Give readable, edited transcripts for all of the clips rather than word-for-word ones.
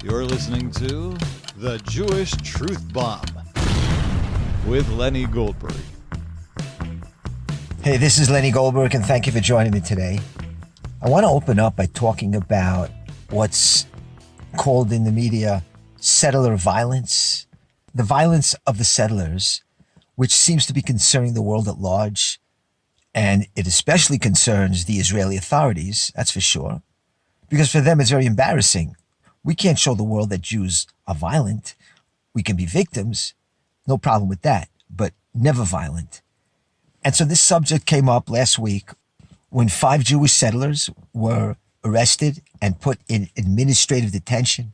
You're listening to The Jewish Truth Bomb with Lenny Goldberg. Hey, this is Lenny Goldberg, and thank you for joining me today. I want to open up by talking about what's called in the media settler violence, the violence of the settlers, which seems to be concerning the world at large, and it especially concerns the Israeli authorities, that's for sure, because for them it's very embarrassing. We can't show the world that Jews are violent. We can be victims, no problem with that, but never violent. And so this subject came up last week when 5 Jewish settlers were arrested and put in administrative detention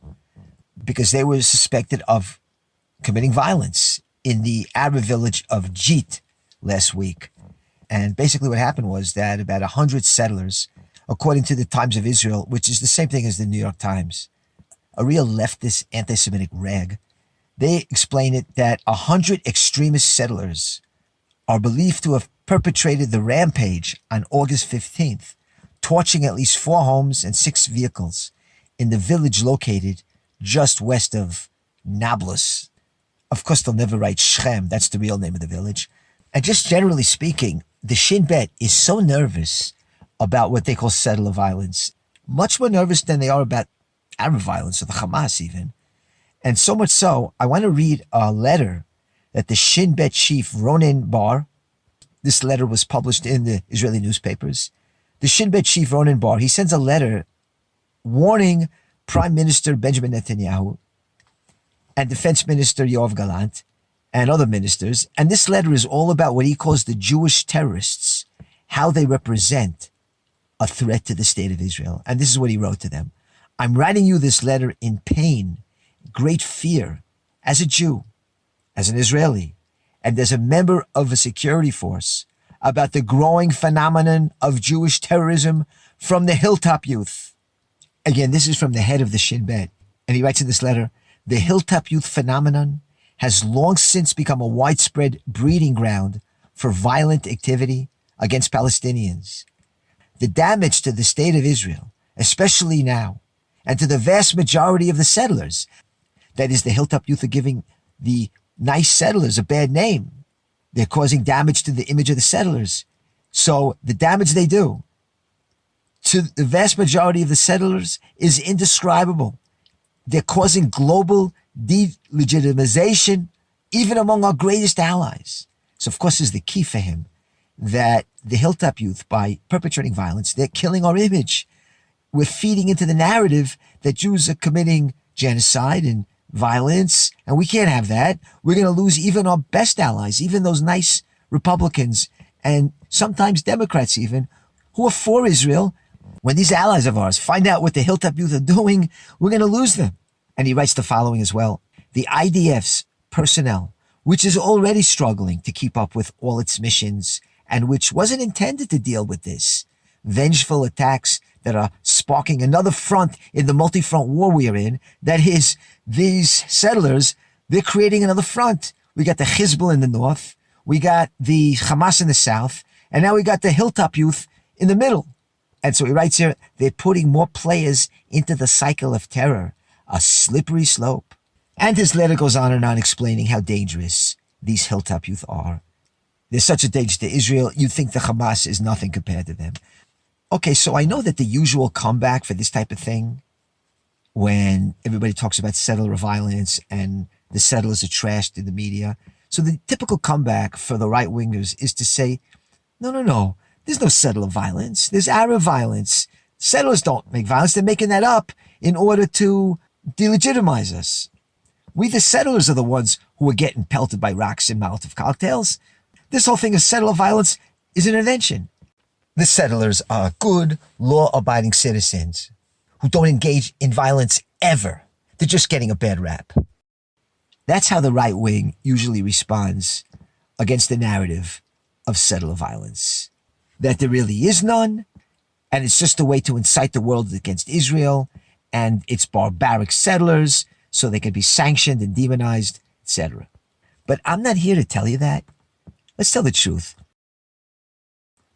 because they were suspected of committing violence in the Arab village of Jit last week. And basically what happened was that about 100 settlers, according to the Times of Israel, which is the same thing as the New York Times, a real leftist anti-Semitic rag, they explain it that 100 extremist settlers are believed to have perpetrated the rampage on August 15th, torching at least 4 homes and 6 vehicles in the village located just west of Nablus. Of course, they'll never write Shechem. That's the real name of the village. And just generally speaking, the Shin Bet is so nervous about what they call settler violence, much more nervous than they are about Arab violence or the Hamas even. And so much so, I want to read a letter that the Shin Bet chief Ronen Bar, this letter was published in the Israeli newspapers. The Shin Bet chief Ronen Bar, he sends a letter warning Prime Minister Benjamin Netanyahu and Defense Minister Yoav Gallant and other ministers. And this letter is all about what he calls the Jewish terrorists, how they represent a threat to the state of Israel. And this is what he wrote to them. I'm writing you this letter in pain, great fear, as a Jew, as an Israeli, and as a member of a security force, about the growing phenomenon of Jewish terrorism from the Hilltop Youth. Again, this is from the head of the Shin Bet. And he writes in this letter, the Hilltop Youth phenomenon has long since become a widespread breeding ground for violent activity against Palestinians. The damage to the state of Israel, especially now, and to the vast majority of the settlers, that is, the Hilltop Youth are giving the nice settlers a bad name. They're causing damage to the image of the settlers. So the damage they do to the vast majority of the settlers is indescribable. They're causing global delegitimization, even among our greatest allies. So of course is the key for him that the Hilltop Youth, by perpetrating violence, they're killing our image. We're feeding into the narrative that Jews are committing genocide and violence, and we can't have that. We're going to lose even our best allies, even those nice Republicans and sometimes Democrats even, who are for Israel. When these allies of ours find out what the Hilltop Youth are doing, we're going to lose them. And he writes the following as well. The IDF's personnel, which is already struggling to keep up with all its missions and which wasn't intended to deal with this, vengeful attacks that are sparking another front in the multi-front war we are in. That is, these settlers, they're creating another front. We got the Hezbollah in the north, we got the Hamas in the south, and now we got the Hilltop Youth in the middle. And so he writes here, they're putting more players into the cycle of terror, a slippery slope. And his letter goes on and on explaining how dangerous these Hilltop Youth are. They're such a danger to Israel, you'd think the Hamas is nothing compared to them. Okay, so I know that the usual comeback for this type of thing, when everybody talks about settler violence and the settlers are trashed in the media, so the typical comeback for the right-wingers is to say, no, there's no settler violence, there's Arab violence. Settlers don't make violence, they're making that up in order to delegitimize us. We, the settlers, are the ones who are getting pelted by rocks and Molotov cocktails. This whole thing of settler violence is an invention. The settlers are good, law-abiding citizens who don't engage in violence ever. They're just getting a bad rap. That's how the right wing usually responds against the narrative of settler violence. That there really is none, and it's just a way to incite the world against Israel and its barbaric settlers so they can be sanctioned and demonized, etc. But I'm not here to tell you that. Let's tell the truth.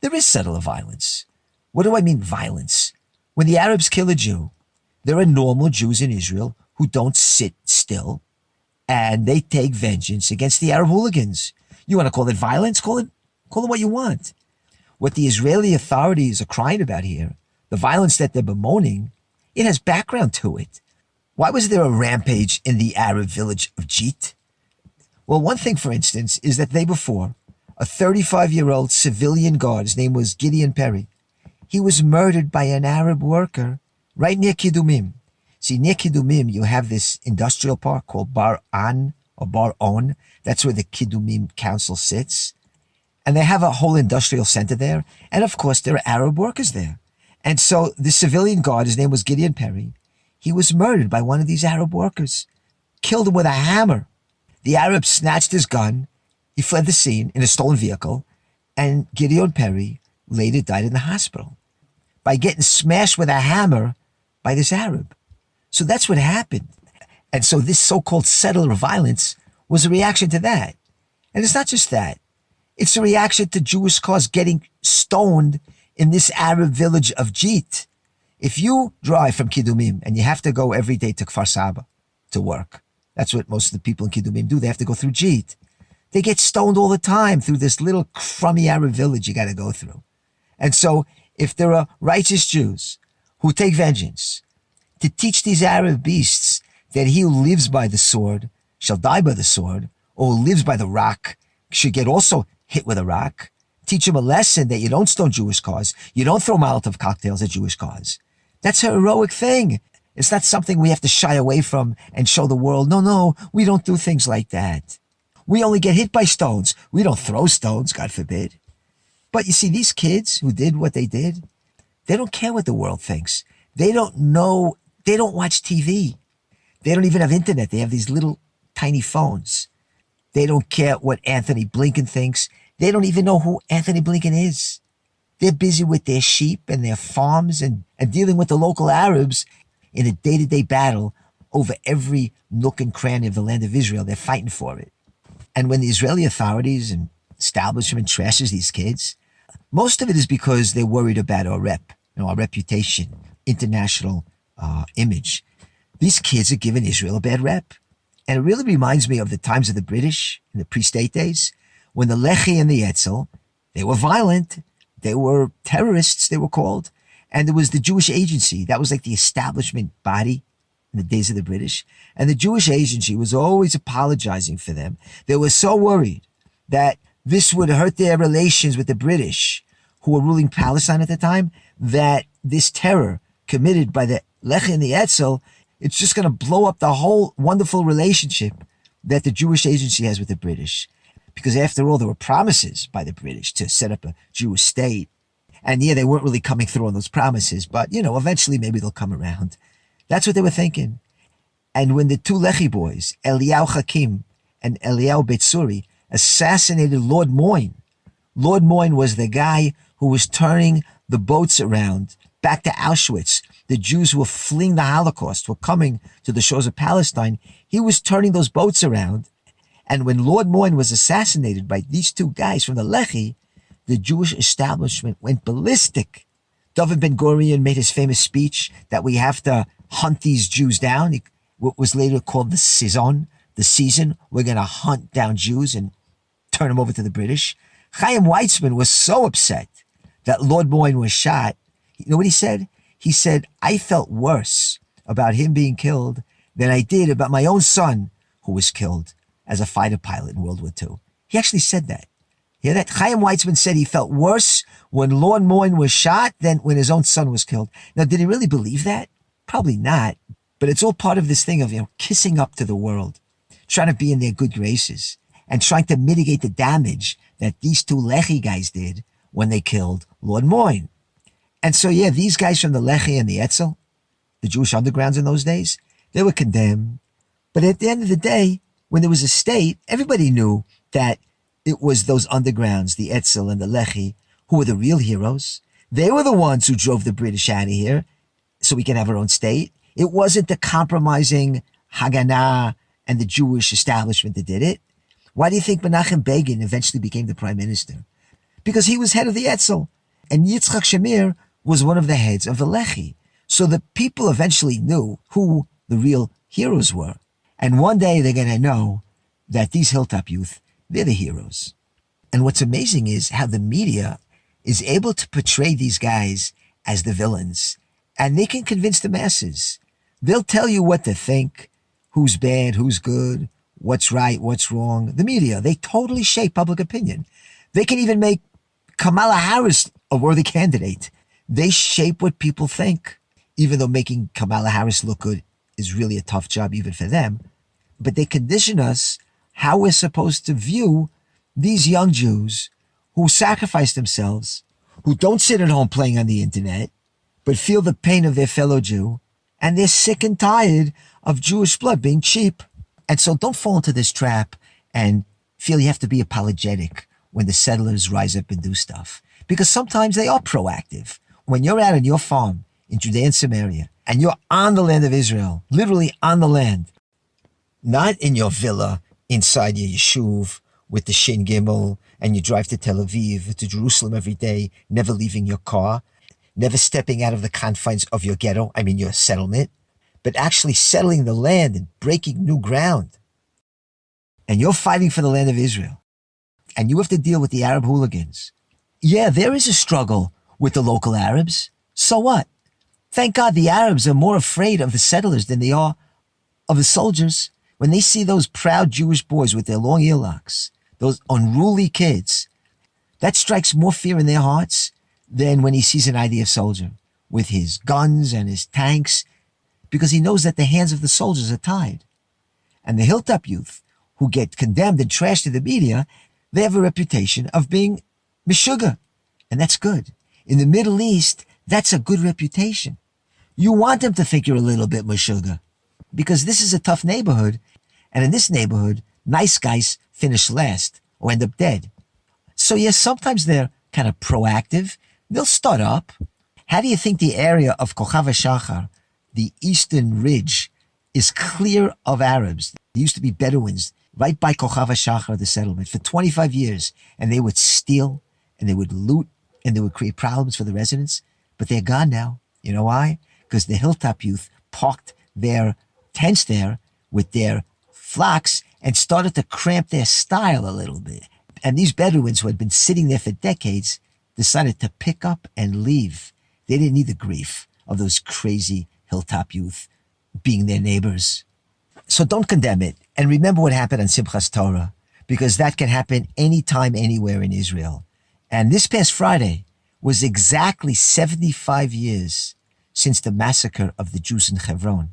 There is settler violence. What do I mean violence? When the Arabs kill a Jew, there are normal Jews in Israel who don't sit still, and they take vengeance against the Arab hooligans. You want to call it violence? Call it what you want. What the Israeli authorities are crying about here, the violence that they're bemoaning, it has background to it. Why was there a rampage in the Arab village of Jit? Well, one thing, for instance, is that the day before, a 35-year-old civilian guard, his name was Gideon Perry, he was murdered by an Arab worker right near Kidumim. See, near Kidumim, you have this industrial park called Bar An or Bar On. That's where the Kidumim Council sits. And they have a whole industrial center there. And of course, there are Arab workers there. And so the civilian guard, his name was Gideon Perry, he was murdered by one of these Arab workers, killed him with a hammer. The Arab snatched his gun, he fled the scene in a stolen vehicle, and Gideon Perry later died in the hospital by getting smashed with a hammer by this Arab. So that's what happened. And so this so-called settler violence was a reaction to that. And it's not just that. It's a reaction to Jewish cause getting stoned in this Arab village of Jit. If you drive from Kidumim and you have to go every day to Kfar Saba to work, that's what most of the people in Kidumim do. They have to go through Jit. They get stoned all the time through this little crummy Arab village you got to go through. And so if there are righteous Jews who take vengeance to teach these Arab beasts that he who lives by the sword shall die by the sword, or who lives by the rock should get also hit with a rock, teach him a lesson that you don't stone Jewish cause, you don't throw Molotov cocktails at Jewish cause. That's a heroic thing. It's not something we have to shy away from and show the world, no, we don't do things like that. We only get hit by stones. We don't throw stones, God forbid. But you see, these kids who did what they did, they don't care what the world thinks. They don't know, they don't watch TV. They don't even have internet. They have these little tiny phones. They don't care what Anthony Blinken thinks. They don't even know who Anthony Blinken is. They're busy with their sheep and their farms and dealing with the local Arabs in a day-to-day battle over every nook and cranny of the land of Israel. They're fighting for it. And when the Israeli authorities and establishment trashes these kids, most of it is because they're worried about our our reputation, international image. These kids are giving Israel a bad rep. And it really reminds me of the times of the British in the pre-state days, when the Lehi and the Etzel, they were violent, they were terrorists, they were called, and there was the Jewish Agency. That was like the establishment body in the days of the British. And the Jewish Agency was always apologizing for them. They were so worried that this would hurt their relations with the British, who were ruling Palestine at the time, that this terror committed by the Lehi and the Etzel, it's just going to blow up the whole wonderful relationship that the Jewish Agency has with the British. Because after all, there were promises by the British to set up a Jewish state. And yeah, they weren't really coming through on those promises, but eventually maybe they'll come around. That's what they were thinking. And when the two Lehi boys, Eliyahu Hakim and Eliyahu Betsuri, assassinated Lord Moyne was the guy who was turning the boats around back to Auschwitz. The Jews who were fleeing the Holocaust were coming to the shores of Palestine. He was turning those boats around. And when Lord Moyne was assassinated by these two guys from the Lehi, the Jewish establishment went ballistic. David Ben-Gurion made his famous speech that we have to hunt these Jews down. What was later called the season. We're going to hunt down Jews and turn them over to the British. Chaim Weizmann was so upset that Lord Moyne was shot. You know what he said? He said, I felt worse about him being killed than I did about my own son who was killed as a fighter pilot in World War II. He actually said that. Hear that? Chaim Weizmann said he felt worse when Lord Moyne was shot than when his own son was killed. Now, did he really believe that? Probably not. But it's all part of this thing of, kissing up to the world, trying to be in their good graces, and trying to mitigate the damage that these two Lehi guys did when they killed Lord Moyne. And so, yeah, these guys from the Lehi and the Etzel, the Jewish undergrounds in those days, they were condemned. But at the end of the day, when there was a state, everybody knew that it was those undergrounds, the Etzel and the Lehi, who were the real heroes. They were the ones who drove the British out of here so we can have our own state. It wasn't the compromising Haganah and the Jewish establishment that did it. Why do you think Menachem Begin eventually became the prime minister? Because he was head of the Etzel. And Yitzchak Shamir was one of the heads of the Lehi. So the people eventually knew who the real heroes were. And one day they're going to know that these hilltop youth, they're the heroes. And what's amazing is how the media is able to portray these guys as the villains. And they can convince the masses. They'll tell you what to think, who's bad, who's good, what's right, what's wrong. The media, they totally shape public opinion. They can even make Kamala Harris a worthy candidate. They shape what people think, even though making Kamala Harris look good is really a tough job even for them. But they condition us how we're supposed to view these young Jews who sacrifice themselves, who don't sit at home playing on the internet, but feel the pain of their fellow Jew, and they're sick and tired of Jewish blood being cheap. And so don't fall into this trap and feel you have to be apologetic when the settlers rise up and do stuff. Because sometimes they are proactive. When you're out on your farm in Judea and Samaria, and you're on the land of Israel, literally on the land, not in your villa inside your yeshuv with the Shin Gimel, and you drive to Tel Aviv, to Jerusalem every day, never leaving your car, never stepping out of the confines of your ghetto, your settlement, but actually settling the land and breaking new ground. And you're fighting for the land of Israel. And you have to deal with the Arab hooligans. Yeah, there is a struggle with the local Arabs. So what? Thank God the Arabs are more afraid of the settlers than they are of the soldiers. When they see those proud Jewish boys with their long earlocks, those unruly kids, that strikes more fear in their hearts than when he sees an IDF soldier with his guns and his tanks, because he knows that the hands of the soldiers are tied. And the hilltop youth who get condemned and trashed in the media, they have a reputation of being meshuggah, and that's good. In the Middle East, that's a good reputation. You want them to think you're a little bit meshuggah, because this is a tough neighborhood, and in this neighborhood, nice guys finish last or end up dead. So yes, sometimes they're kind of proactive. They'll start up. How do you think the area of Kochav HaShachar, the eastern ridge, is clear of Arabs? There used to be Bedouins right by Kochav HaShachar, the settlement, for 25 years, and they would steal, and they would loot, and they would create problems for the residents. But they're gone now. You know why? Because the hilltop youth parked their tents there with their flocks and started to cramp their style a little bit. And these Bedouins who had been sitting there for decades decided to pick up and leave. They didn't need the grief of those crazy hilltop youth being their neighbors. So don't condemn it. And remember what happened on Simchas Torah, because that can happen anytime, anywhere in Israel. And this past Friday was exactly 75 years since the massacre of the Jews in Hebron.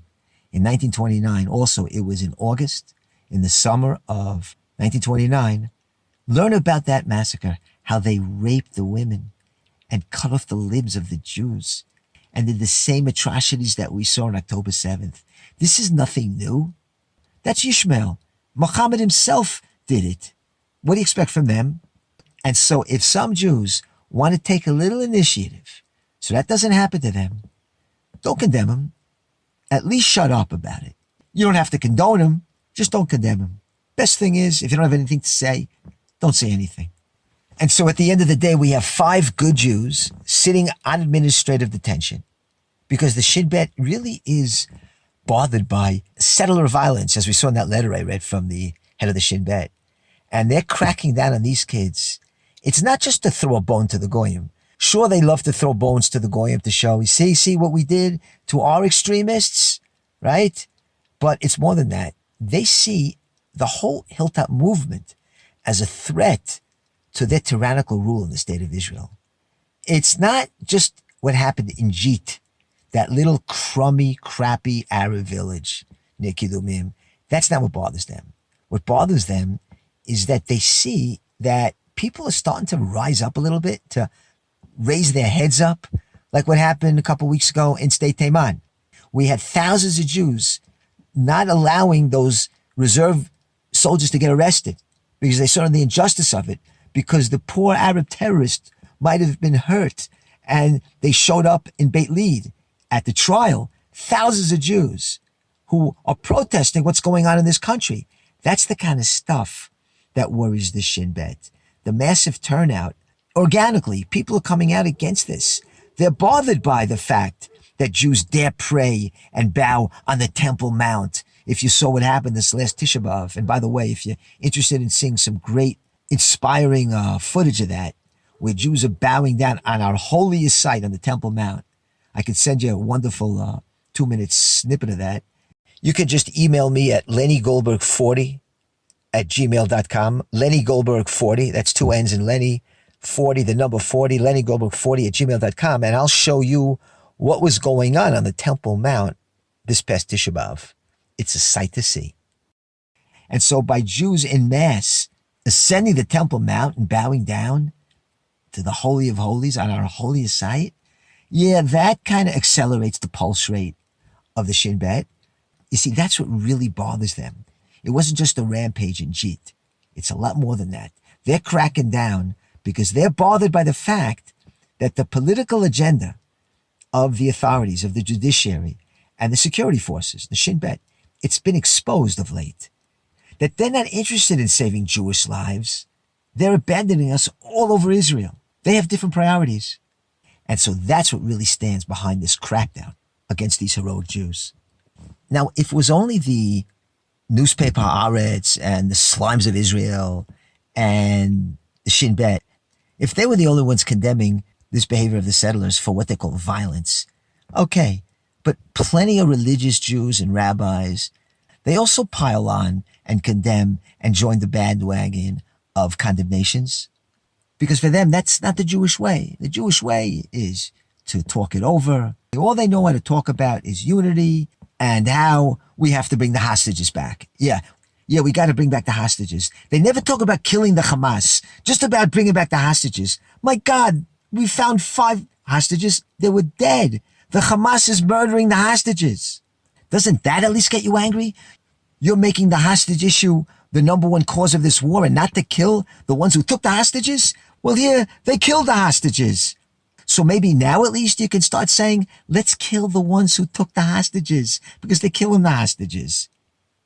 In 1929, also, it was in August, in the summer of 1929. Learn about that massacre, how they raped the women and cut off the limbs of the Jews and did the same atrocities that we saw on October 7th. This is nothing new. That's Ishmael. Muhammad himself did it. What do you expect from them? And so if some Jews want to take a little initiative so that doesn't happen to them, don't condemn them. At least shut up about it. You don't have to condone them. Just don't condemn them. Best thing is, if you don't have anything to say, don't say anything. And so at the end of the day, we have 5 good Jews sitting on administrative detention because the Shin Bet really is bothered by settler violence, as we saw in that letter I read from the head of the Shin Bet. And they're cracking down on these kids. It's not just to throw a bone to the Goyim. Sure, they love to throw bones to the Goyim to show, see what we did to our extremists, right? But it's more than that. They see the whole Hilltop movement as a threat to their tyrannical rule in the state of Israel. It's not just what happened in Jit, that little crummy, crappy Arab village near Kidumim. That's not what bothers them. What bothers them is that they see that people are starting to rise up a little bit, to raise their heads up, like what happened a couple weeks ago in State Taiman. We had thousands of Jews not allowing those reserve soldiers to get arrested because they saw the injustice of it, because the poor Arab terrorist might have been hurt, and they showed up in Beit Lead at the trial, thousands of Jews who are protesting what's going on in this country. That's the kind of stuff that worries the Shin Bet. The massive turnout. Organically, people are coming out against this. They're bothered by the fact that Jews dare pray and bow on the Temple Mount. If you saw what happened this last Tisha B'Av, and by the way, if you're interested in seeing some great, inspiring footage of that, where Jews are bowing down on our holiest site on the Temple Mount, I could send you a wonderful 2-minute snippet of that. You can just email me at lennygoldberg40@gmail.com. Lenny Goldberg 40, that's 2 N's in Lenny, 40, the number 40, Lenny Goldberg 40@gmail.com, and I'll show you what was going on the Temple Mount this past Tisha B'Av. It's a sight to see. And so by Jews in mass ascending the Temple Mount and bowing down to the Holy of Holies on our holiest site, yeah, that kind of accelerates the pulse rate of the Shin Bet. You see, that's what really bothers them. It wasn't just a rampage in Jeet. It's a lot more than that. They're cracking down because they're bothered by the fact that the political agenda of the authorities, of the judiciary, and the security forces, the Shin Bet, it's been exposed of late. That they're not interested in saving Jewish lives. They're abandoning us all over Israel. They have different priorities. And so that's what really stands behind this crackdown against these heroic Jews. Now, if it was only the newspaper Haaretz and the Slimes of Israel and the Shin Bet, if they were the only ones condemning this behavior of the settlers for what they call violence, okay, but plenty of religious Jews and rabbis, they also pile on and condemn and join the bandwagon of condemnations. Because for them, that's not the Jewish way. The Jewish way is to talk it over. All they know how to talk about is unity and how we have to bring the hostages back. Yeah, we got to bring back the hostages. They never talk about killing the Hamas, just about bringing back the hostages. My God, we found 5 hostages. They were dead. The Hamas is murdering the hostages. Doesn't that at least get you angry? You're making the hostage issue the number one cause of this war and not to kill the ones who took the hostages? Well, here, they killed the hostages. So maybe now at least you can start saying, let's kill the ones who took the hostages because they're killing the hostages.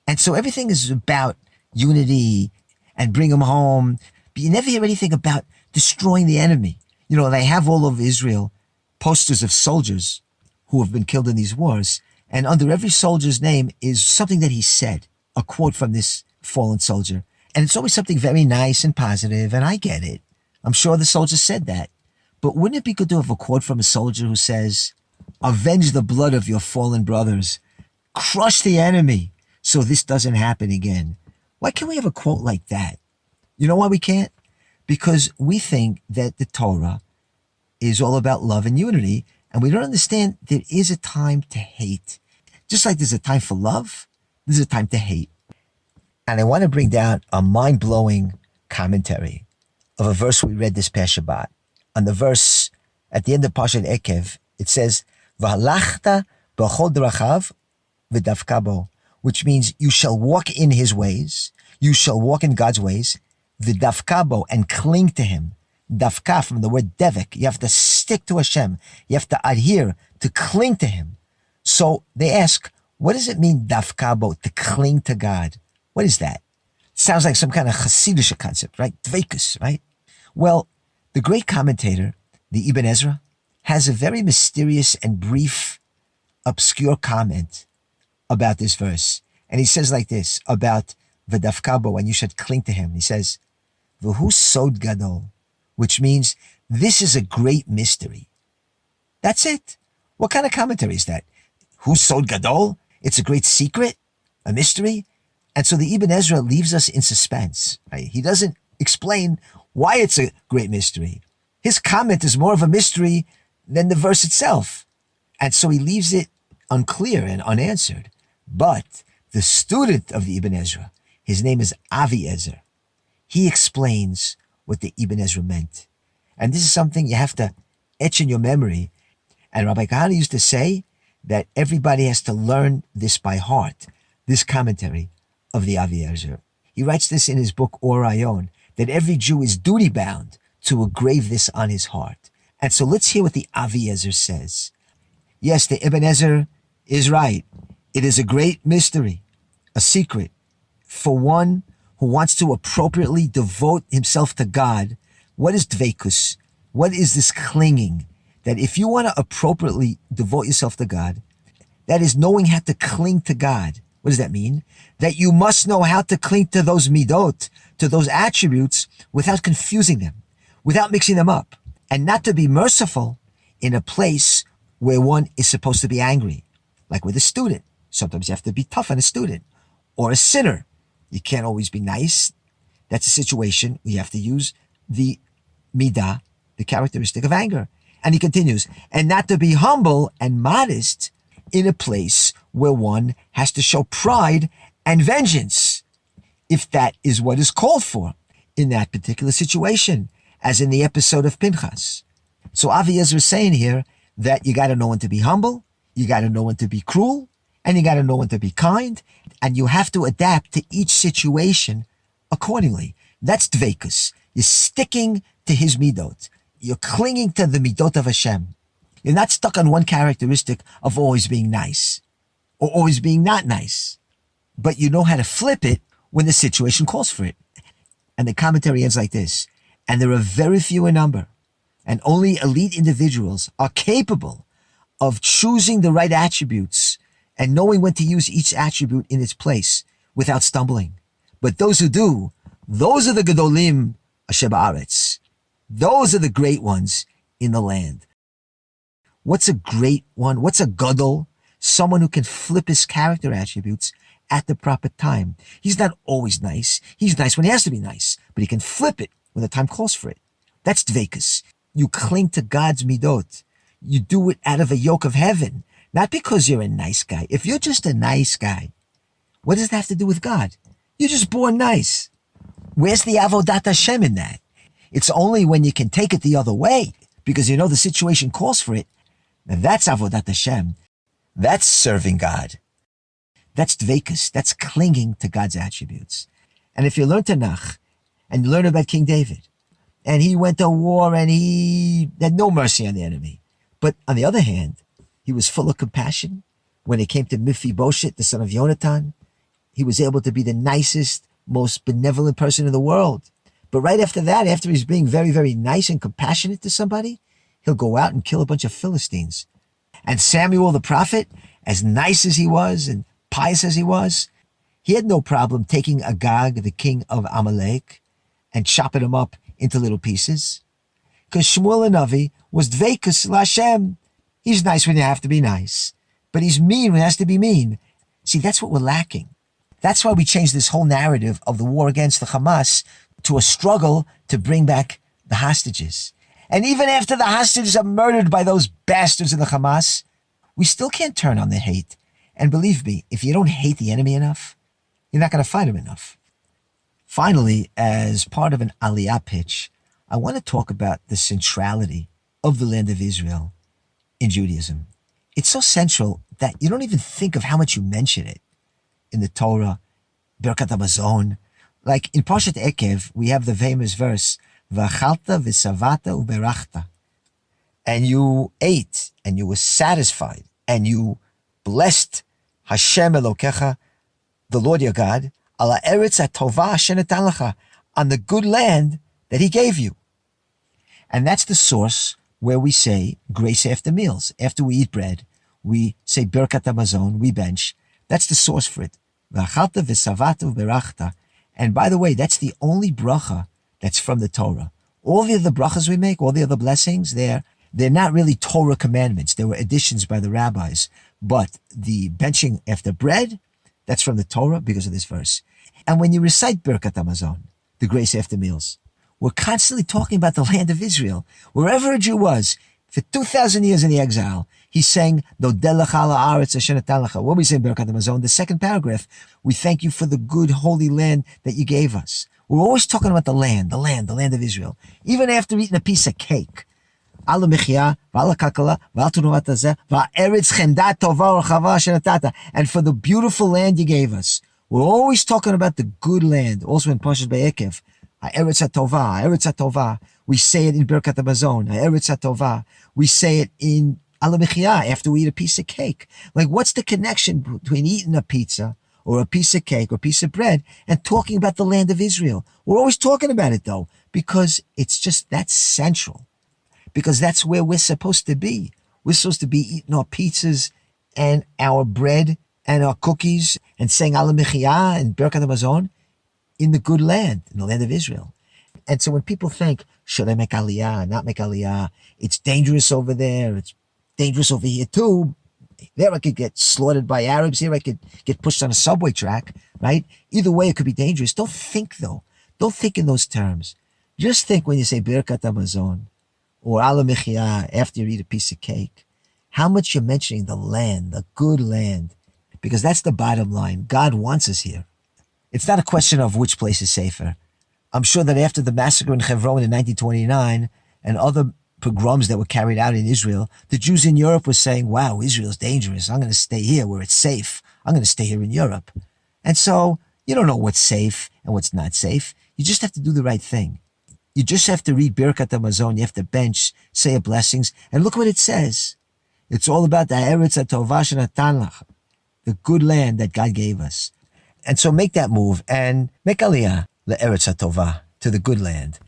And so everything is about unity and bring them home. But you never hear anything about destroying the enemy. You know, they have all over Israel posters of soldiers who have been killed in these wars. And under every soldier's name is something that he said, a quote from this fallen soldier. And it's always something very nice and positive, and I get it. I'm sure the soldier said that. But wouldn't it be good to have a quote from a soldier who says, avenge the blood of your fallen brothers, crush the enemy so this doesn't happen again? Why can't we have a quote like that? You know why we can't? Because we think that the Torah is all about love and unity, and we don't understand there is a time to hate. Just like there's a time for love, there's a time to hate. And I want to bring down a mind-blowing commentary of a verse we read this past Shabbat. On the verse at the end of Parshat Ekev, it says, "V'halachta b'chol drachav v'davka bo," which means you shall walk in his ways, you shall walk in God's ways, v'davka bo, and cling to him. Davka from the word devik. You have to stick to Hashem. You have to adhere, to cling to him. So they ask, what does it mean, davka bo, to cling to God? What is that? Sounds like some kind of Hasidic concept, right? Dveikus, right? Well, the great commentator, the Ibn Ezra, has a very mysterious and brief, obscure comment about this verse. And he says like this, about v'davka bo, and you should cling to him. He says, v'hu sod gadol, which means this is a great mystery. That's it. What kind of commentary is that? Hu sod gadol? It's a great secret? A mystery? And so the Ibn Ezra leaves us in suspense. Right? He doesn't explain why it's a great mystery. His comment is more of a mystery than the verse itself. And so he leaves it unclear and unanswered. But the student of the Ibn Ezra, his name is Avi Ezer, he explains what the Ibn Ezra meant. And this is something you have to etch in your memory. And Rabbi Kahana used to say that everybody has to learn this by heart, this commentary of the Avi Ezer. He writes this in his book, Or Ayon, that every Jew is duty-bound to engrave this on his heart. And so let's hear what the Avi Ezer says. Yes, the Ibn Ezer is right. It is a great mystery, a secret, for one who wants to appropriately devote himself to God. What is dveikus? What is this clinging? that if you want to appropriately devote yourself to God, that is knowing how to cling to God. What does that mean? That you must know how to cling to those midot, to those attributes, without confusing them, without mixing them up, and not to be merciful in a place where one is supposed to be angry, like with a student. Sometimes you have to be tough on a student, or a sinner. You can't always be nice. That's a situation where you have to use the midah, the characteristic of anger. And he continues, and not to be humble and modest in a place where one has to show pride and vengeance, if that is what is called for in that particular situation, as in the episode of Pinchas. So Avi Ezra is saying here that you got to know when to be humble, you got to know when to be cruel, and you got to know when to be kind, and you have to adapt to each situation accordingly. That's dveikus. You're sticking to his midot. You're clinging to the midot of Hashem. You're not stuck on one characteristic of always being nice or always being not nice, but you know how to flip it when the situation calls for it. And the commentary ends like this: and there are very few in number, and only elite individuals are capable of choosing the right attributes and knowing when to use each attribute in its place without stumbling. But those who do, those are the gedolim asher ba'aretz. Those are the great ones in the land. What's a great one? What's a gadol? Someone who can flip his character attributes at the proper time. He's not always nice. He's nice when he has to be nice, but he can flip it when the time calls for it. That's dveikus. You cling to God's midot. You do it out of a yoke of heaven, not because you're a nice guy. If you're just a nice guy, what does that have to do with God? You're just born nice. Where's the avodat Hashem in that? It's only when you can take it the other way, because you know the situation calls for it. Now that's avodat Hashem. That's serving God. That's dveikus. That's clinging to God's attributes. And if you learn Tanakh, and you learn about King David, and he went to war and he had no mercy on the enemy, but on the other hand, he was full of compassion. When it came to Mephibosheth, the son of Yonatan, he was able to be the nicest, most benevolent person in the world. But right after that, after he's being very, very nice and compassionate to somebody, he'll go out and kill a bunch of Philistines. And Samuel the prophet, as nice as he was and pious as he was, he had no problem taking Agag, the king of Amalek, and chopping him up into little pieces. Because Shmuel Hanavi was dveikus l'Hashem. He's nice when you have to be nice, but he's mean when he has to be mean. See, that's what we're lacking. That's why we changed this whole narrative of the war against the Hamas to a struggle to bring back the hostages. And even after the hostages are murdered by those bastards in the Hamas, we still can't turn on the hate. And believe me, if you don't hate the enemy enough, you're not going to fight him enough. Finally, as part of an Aliyah pitch, I want to talk about the centrality of the land of Israel in Judaism. It's so central that you don't even think of how much you mention it in the Torah, Birkat HaMazon. Like in Parshat Ekev, we have the famous verse, V'achalta v'savata uberachta. And you ate, and you were satisfied, and you blessed Hashem Elokecha, the Lord your God, ala eretz hatovah asher natan lecha, on the good land that he gave you. And that's the source where we say grace after meals. After we eat bread, we say Birkat HaMazon, we bench. That's the source for it. V'achalta v'savata uberachta. And by the way, that's the only bracha that's from the Torah. All the other brachas we make, all the other blessings, they're not really Torah commandments. They were additions by the rabbis. But the benching after bread, that's from the Torah because of this verse. And when you recite Birkat HaMazon, the grace after meals, we're constantly talking about the land of Israel. Wherever a Jew was, for 2,000 years in the exile, he's saying, Nodel lecha la'aretz asher natan lecha. What we say in Birkat HaMazon, the second paragraph, we thank you for the good holy land that you gave us. We're always talking about the land of Israel. Even after eating a piece of cake. And for the beautiful land you gave us. We're always talking about the good land. Also in Parshat Be'ekev, Ha'eretz HaTovah, Ha'eretz HaTovah. We say it in Birkat HaMazon, Ha'eretz HaTovah. We say it in Al Mechia after we eat a piece of cake. Like, what's the connection between eating a pizza or a piece of cake or a piece of bread and talking about the land of Israel? We're always talking about it though, because it's just that central. because that's where we're supposed to be. We're supposed to be eating our pizzas and our bread and our cookies and saying Ala Mechia and Birkat Hamazon in the good land, in the land of Israel. And so when people think, should I make Aliyah, not make Aliyah? It's dangerous over there. It's dangerous over here too. There I could get slaughtered by Arabs. Here I could get pushed on a subway track, right? Either way, it could be dangerous. Don't think though. Don't think in those terms. Just think when you say Birkat Hamazon or Ala Mechia after you eat a piece of cake, how much you're mentioning the land, the good land, because that's the bottom line. God wants us here. It's not a question of which place is safer. I'm sure that after the massacre in Hebron in 1929 and other pogroms that were carried out in Israel, the Jews in Europe were saying, wow, Israel's dangerous. I'm going to stay here where it's safe. I'm going to stay here in Europe. And so you don't know what's safe and what's not safe. You just have to do the right thing. You just have to read Birkat Hamazon. You have to bench, say your blessings, and look what it says. It's all about the Eretz HaTovah Shenatan Lach, the good land that God gave us. And so make that move and make Aliyah le'Eretz HaTovah, to the good land.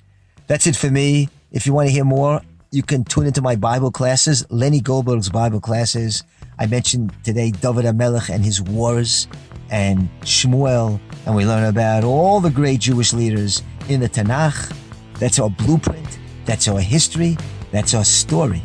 That's it for me. If you want to hear more, you can tune into my Bible classes, Lenny Goldberg's Bible classes. I mentioned today David HaMelech and his wars, and Shmuel, and we learn about all the great Jewish leaders in the Tanakh. That's our blueprint. That's our history. That's our story.